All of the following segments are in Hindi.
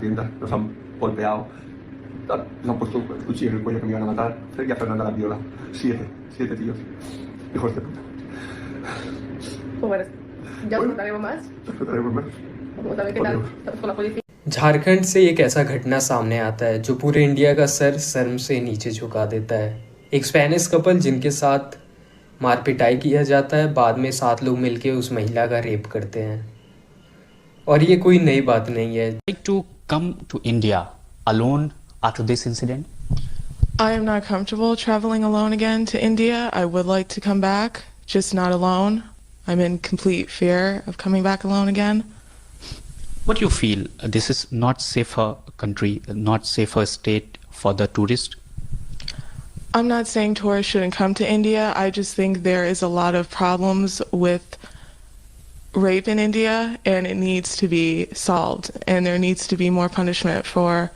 tienda, nos han golpeado, nos han puesto el cuchillo en el cuello que me iban a matar. Y a Fernanda la viola. Siete tíos. Hijos de puta. Bueno, ya os contaremos más. Disfrutaremos más. Como también qué tal con la policía. Jharkhand से एक ऐसा घटना सामने आता है जो पूरे इंडिया का सर शर्म से नीचे झुका देता है। एक स्पेनिश कपल जिनके साथ मार पिटाई किया जाता है, बाद में 7 लोग मिलकर उस महिला का रेप करते हैं। और ये कोई नई बात नहीं है। Like to come to India alone after this incident? I am not comfortable traveling alone again to India. I would like to come back, just not alone. I'm in complete fear of coming back alone again. What do you feel? This is not safer country, not safer state for the tourist? I'm not saying tourists shouldn't come to India. I just think there is a lot of problems with rape in India and it needs to be solved, and there needs to be more punishment for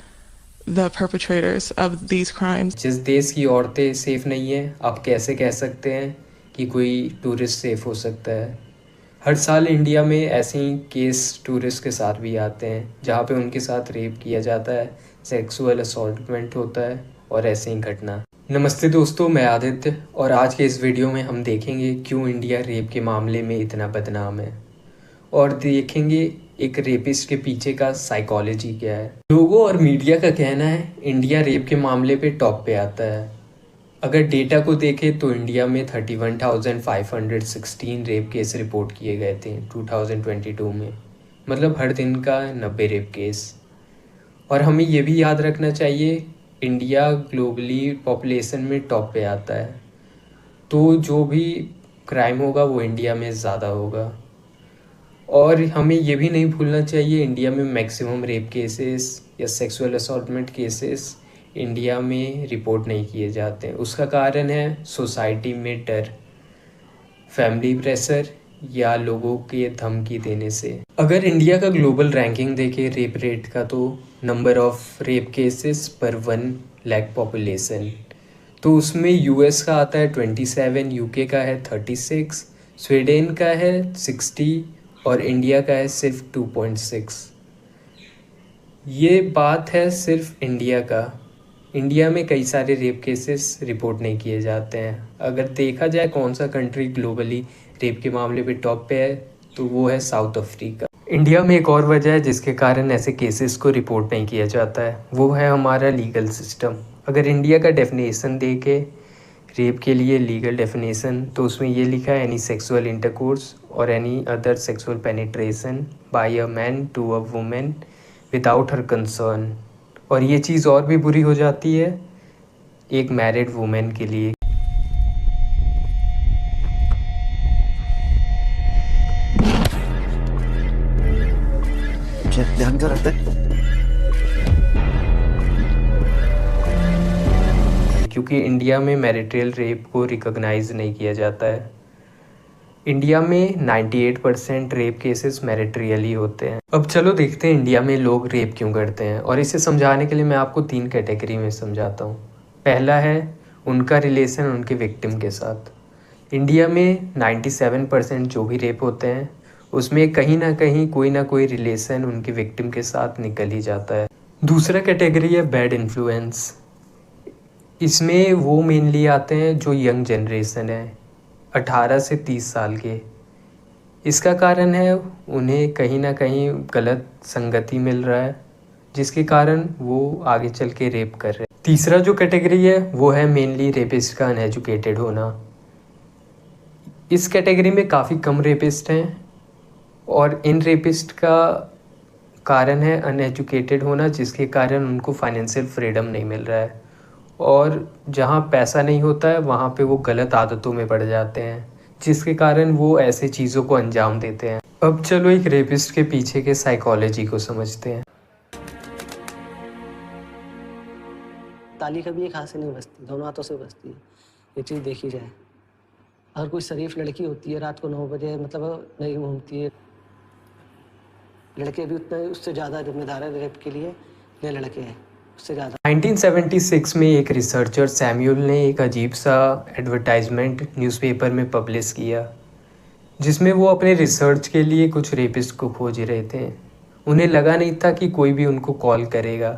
the perpetrators of these crimes. जिस देश की औरतें सेफ नहीं है, आप कैसे कह सकते हैं कि कोई टूरिस्ट सेफ हो सकता है? हर साल इंडिया में ऐसे ही केस टूरिस्ट के साथ भी आते हैं जहाँ पे उनके साथ रेप किया जाता है, सेक्सुअल असॉल्टमेंट होता है और ऐसे ही घटना। नमस्ते दोस्तों, मैं आदित्य और आज के इस वीडियो में हम देखेंगे क्यों इंडिया रेप के मामले में इतना बदनाम है और देखेंगे एक रेपिस्ट के पीछे का साइकोलॉजी क्या है। लोगों और मीडिया का कहना है इंडिया रेप के मामले पे टॉप पे आता है। अगर डेटा को देखें तो इंडिया में 31,516 रेप केस रिपोर्ट किए गए थे 2022 में, मतलब हर दिन का 90 रेप केस। और हमें ये भी याद रखना चाहिए इंडिया ग्लोबली पॉपुलेशन में टॉप पे आता है, तो जो भी क्राइम होगा वो इंडिया में ज़्यादा होगा। और हमें ये भी नहीं भूलना चाहिए इंडिया में मैक्सिमम रेप केसेस या सेक्सुअल असॉल्टमेंट केसेस इंडिया में रिपोर्ट नहीं किए जाते हैं। उसका कारण है सोसाइटी में डर, फैमिली प्रेशर या लोगों के धमकी देने से। अगर इंडिया का ग्लोबल रैंकिंग देखें रेप रेट का, तो नंबर ऑफ रेप केसेस पर 1 लाख पॉपुलेशन, तो उसमें यूएस का आता है 27, यूके का है 36, स्वीडन का है 60 और इंडिया का है सिर्फ 2.6। ये बात है सिर्फ इंडिया का। इंडिया में कई सारे रेप केसेस रिपोर्ट नहीं किए जाते हैं। अगर देखा जाए कौन सा कंट्री ग्लोबली रेप के मामले पे टॉप पे है, तो वो है साउथ अफ्रीका। इंडिया में एक और वजह है जिसके कारण ऐसे केसेस को रिपोर्ट नहीं किया जाता है, वो है हमारा लीगल सिस्टम। अगर इंडिया का डेफिनेशन देखे रेप के लिए लीगल डेफिनेशन, तो उसमें ये लिखा है एनी सेक्सुअल इंटरकोर्स और any other sexual penetration by a man to a women without her concern. और ये चीज़ और भी बुरी हो जाती है एक मैरिड वुमेन के लिए। ध्यान का रहता है क्योंकि इंडिया में मैरिटल रेप को रिकॉग्नाइज नहीं किया जाता है। इंडिया में 98% रेप केसेस मैरिटरियली होते हैं। अब चलो देखते हैं इंडिया में लोग रेप क्यों करते हैं, और इसे समझाने के लिए मैं आपको 3 कैटेगरी में समझाता हूँ। पहला है उनका रिलेशन उनके विक्टिम के साथ। इंडिया में 97% जो भी रेप होते हैं उसमें कहीं ना कहीं कोई ना कोई रिलेशन उनके विक्टिम के साथ निकल ही जाता है। दूसरा कैटेगरी है बैड इन्फ्लुएंस। इसमें वो मेनली आते हैं जो यंग जनरेशन है, 18 से 30 साल के। इसका कारण है उन्हें कहीं ना कहीं गलत संगति मिल रहा है जिसके कारण वो आगे चल के रेप कर रहे हैं। तीसरा जो कैटेगरी है वो है मेनली रेपिस्ट का अनएजुकेटेड होना। इस कैटेगरी में काफ़ी कम रेपिस्ट हैं और इन रेपिस्ट का कारण है अनएजुकेटेड होना, जिसके कारण उनको फाइनेंशियल फ्रीडम नहीं मिल रहा है। और जहाँ पैसा नहीं होता है वहाँ पे वो गलत आदतों में पड़ जाते हैं जिसके कारण वो ऐसे चीज़ों को अंजाम देते हैं। अब चलो एक रेपिस्ट के पीछे के साइकोलॉजी को समझते हैं। ताली कभी एक हाथ से नहीं बजती, दोनों हाथों से बजती है। ये चीज़ देखी जाए। अगर कोई शरीफ लड़की होती है रात को 9 बजे मतलब नहीं घूमती है, लड़के भी उतने उससे ज़्यादा जिम्मेदार है रेप के लिए, ये लड़के हैं उससे ज़्यादा। 1976 में एक रिसर्चर सैमुअल ने एक अजीब सा एडवर्टाइजमेंट न्यूज़पेपर में पब्लिश किया जिसमें वो अपने रिसर्च के लिए कुछ रेपिस्ट को खोज रहे थे। उन्हें लगा नहीं था कि कोई भी उनको कॉल करेगा,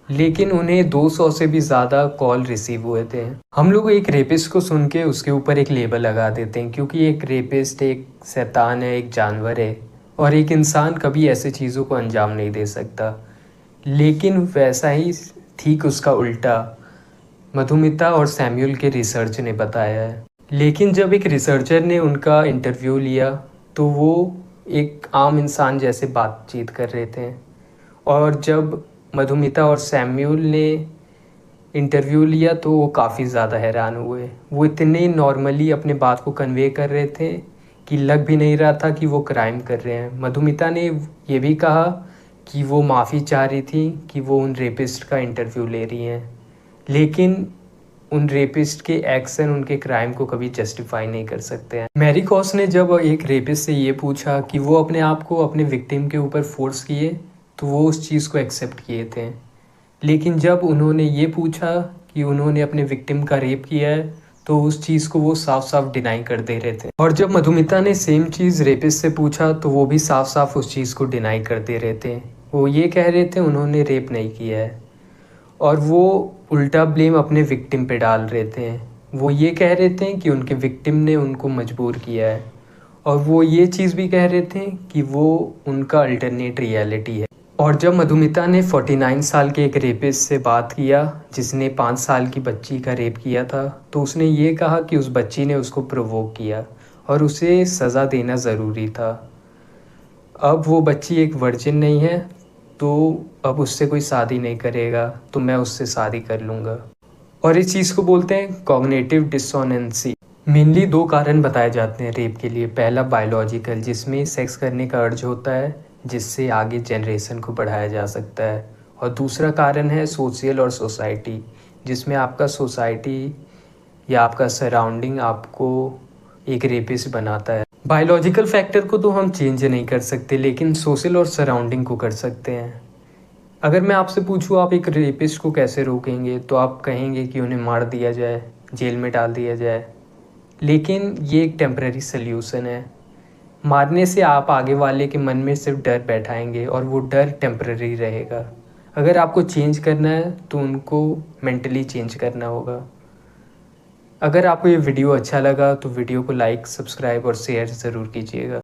लेकिन उन्हें 200 से भी ज़्यादा कॉल रिसीव हुए थे। हम लोग एक रेपिस्ट को सुन के उसके ऊपर एक लेबल लगा देते हैं, क्योंकि एक रेपिस्ट एक शैतान है, एक जानवर है, और एक इंसान कभी ऐसे चीज़ों को अंजाम नहीं दे सकता। लेकिन वैसा ही ठीक उसका उल्टा मधुमिता और सैमुअल के रिसर्च ने बताया है। लेकिन जब एक रिसर्चर ने उनका इंटरव्यू लिया तो वो एक आम इंसान जैसे बातचीत कर रहे थे, और जब मधुमिता और सैमुअल ने इंटरव्यू लिया तो वो काफ़ी ज़्यादा हैरान हुए। वो इतने नॉर्मली अपने बात को कन्वे कर रहे थे कि लग भी नहीं रहा था कि वो क्राइम कर रहे हैं। मधुमिता ने ये भी कहा कि वो माफ़ी चाह रही थी कि वो उन रेपिस्ट का इंटरव्यू ले रही हैं, लेकिन उन रेपिस्ट के एक्शन उनके क्राइम को कभी जस्टिफाई नहीं कर सकते हैं। मैरी कॉस ने जब एक रेपिस्ट से ये पूछा कि वो अपने आप को अपने विक्टिम के ऊपर फोर्स किए तो वो उस चीज़ को एक्सेप्ट किए थे, लेकिन जब उन्होंने ये पूछा कि उन्होंने अपने विक्टिम का रेप किया है तो उस चीज़ को वो साफ साफ डिनाई कर दे रहे थे। और जब मधुमिता ने सेम चीज़ रेपिस्ट से पूछा तो वो भी साफ साफ उस चीज़ को डिनाई कर दे रहे थे। वो ये कह रहे थे उन्होंने रेप नहीं किया है, और वो उल्टा ब्लेम अपने विक्टिम पे डाल रहे थे। वो ये कह रहे थे कि उनके विक्टिम ने उनको मजबूर किया है, और वो ये चीज़ भी कह रहे थे कि वो उनका अल्टरनेट रियलिटी है। और जब मधुमिता ने 49 साल के एक रेपिस्ट से बात किया जिसने 5 साल की बच्ची का रेप किया था, तो उसने ये कहा कि उस बच्ची ने उसको प्रोवोक किया और उसे सज़ा देना ज़रूरी था। अब वो बच्ची एक वर्जिन नहीं है, तो अब उससे कोई शादी नहीं करेगा, तो मैं उससे शादी कर लूँगा। और इस चीज़ को बोलते हैं कॉग्निटिव डिसोनेंसी। मेनली 2 कारण बताए जाते हैं रेप के लिए। पहला बायोलॉजिकल, जिसमें सेक्स करने का अर्ज होता है जिससे आगे जनरेशन को बढ़ाया जा सकता है, और दूसरा कारण है सोशल और सोसाइटी, जिसमें आपका सोसाइटी या आपका सराउंडिंग आपको एक रेपिस्ट बनाता है। बायोलॉजिकल फैक्टर को तो हम चेंज नहीं कर सकते, लेकिन सोशल और सराउंडिंग को कर सकते हैं। अगर मैं आपसे पूछूँ आप एक रेपिस्ट को कैसे रोकेंगे, तो आप कहेंगे कि उन्हें मार दिया जाए, जेल में डाल दिया जाए, लेकिन ये एक टेम्परेरी सल्यूशन है। मारने से आप आगे वाले के मन में सिर्फ डर बैठाएंगे और वो डर टेम्परेरी रहेगा। अगर आपको चेंज करना है तो उनको मेंटली चेंज करना होगा। अगर आपको ये वीडियो अच्छा लगा तो वीडियो को लाइक, सब्सक्राइब और शेयर ज़रूर कीजिएगा।